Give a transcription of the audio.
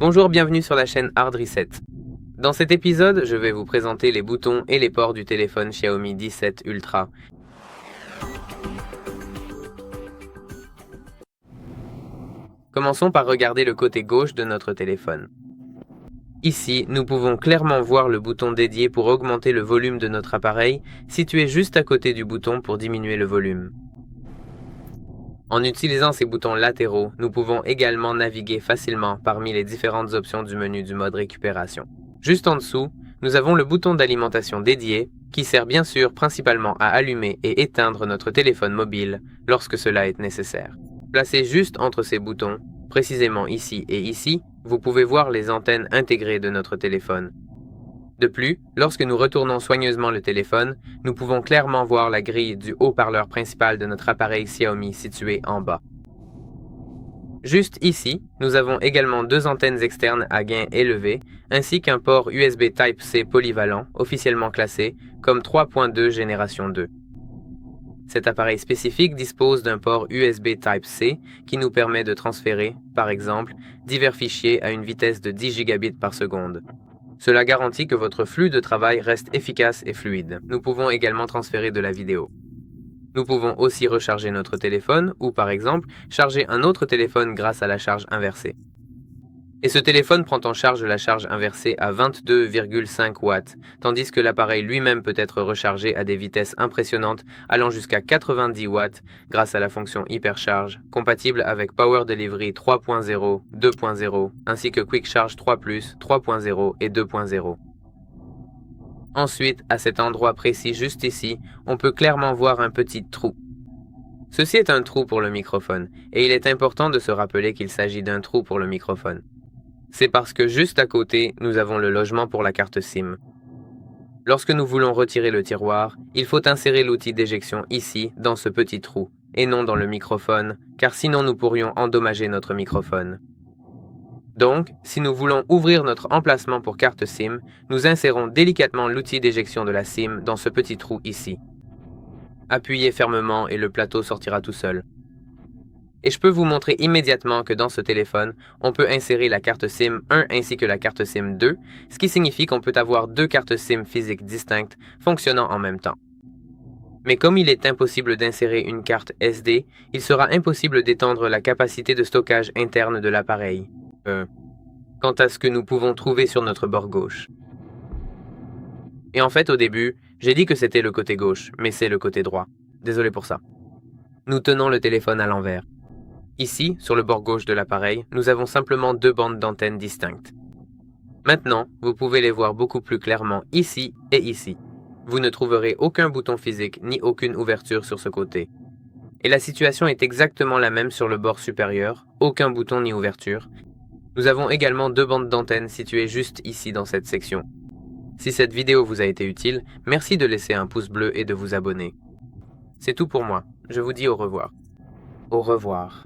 Bonjour, bienvenue sur la chaîne Hard Reset. Dans cet épisode, je vais vous présenter les boutons et les ports du téléphone Xiaomi 17 Ultra. Commençons par regarder le côté gauche de notre téléphone. Ici, nous pouvons clairement voir le bouton dédié pour augmenter le volume de notre appareil, situé juste à côté du bouton pour diminuer le volume. En utilisant ces boutons latéraux, nous pouvons également naviguer facilement parmi les différentes options du menu du mode récupération. Juste en dessous, nous avons le bouton d'alimentation dédié, qui sert bien sûr principalement à allumer et éteindre notre téléphone mobile lorsque cela est nécessaire. Placé juste entre ces boutons, précisément ici et ici, vous pouvez voir les antennes intégrées de notre téléphone. De plus, lorsque nous retournons soigneusement le téléphone, nous pouvons clairement voir la grille du haut-parleur principal de notre appareil Xiaomi situé en bas. Juste ici, nous avons également deux antennes externes à gain élevé, ainsi qu'un port USB Type-C polyvalent, officiellement classé comme 3.2 génération 2. Cet appareil spécifique dispose d'un port USB Type-C qui nous permet de transférer, par exemple, divers fichiers à une vitesse de 10 gigabits par seconde. Cela garantit que votre flux de travail reste efficace et fluide. Nous pouvons également transférer de la vidéo. Nous pouvons aussi recharger notre téléphone ou, par exemple, charger un autre téléphone grâce à la charge inversée. Et ce téléphone prend en charge la charge inversée à 22,5 watts, tandis que l'appareil lui-même peut être rechargé à des vitesses impressionnantes allant jusqu'à 90 watts grâce à la fonction hypercharge, compatible avec Power Delivery 3.0, 2.0, ainsi que Quick Charge 3+, 3.0 et 2.0. Ensuite, à cet endroit précis juste ici, on peut clairement voir un petit trou. Ceci est un trou pour le microphone, et il est important de se rappeler qu'il s'agit d'un trou pour le microphone. C'est parce que juste à côté, nous avons le logement pour la carte SIM. Lorsque nous voulons retirer le tiroir, il faut insérer l'outil d'éjection ici, dans ce petit trou, et non dans le microphone, car sinon nous pourrions endommager notre microphone. Donc, si nous voulons ouvrir notre emplacement pour carte SIM, nous insérons délicatement l'outil d'éjection de la SIM dans ce petit trou ici. Appuyez fermement et le plateau sortira tout seul. Et je peux vous montrer immédiatement que dans ce téléphone, on peut insérer la carte SIM 1 ainsi que la carte SIM 2, ce qui signifie qu'on peut avoir deux cartes SIM physiques distinctes fonctionnant en même temps. Mais comme il est impossible d'insérer une carte SD, il sera impossible d'étendre la capacité de stockage interne de l'appareil. Quant à ce que nous pouvons trouver sur notre bord gauche. Et en fait, au début, j'ai dit que c'était le côté gauche, mais c'est le côté droit. Désolé pour ça. Nous tenons le téléphone à l'envers. Ici, sur le bord gauche de l'appareil, nous avons simplement deux bandes d'antennes distinctes. Maintenant, vous pouvez les voir beaucoup plus clairement ici et ici. Vous ne trouverez aucun bouton physique ni aucune ouverture sur ce côté. Et la situation est exactement la même sur le bord supérieur, aucun bouton ni ouverture. Nous avons également deux bandes d'antennes situées juste ici dans cette section. Si cette vidéo vous a été utile, merci de laisser un pouce bleu et de vous abonner. C'est tout pour moi. Je vous dis au revoir. Au revoir.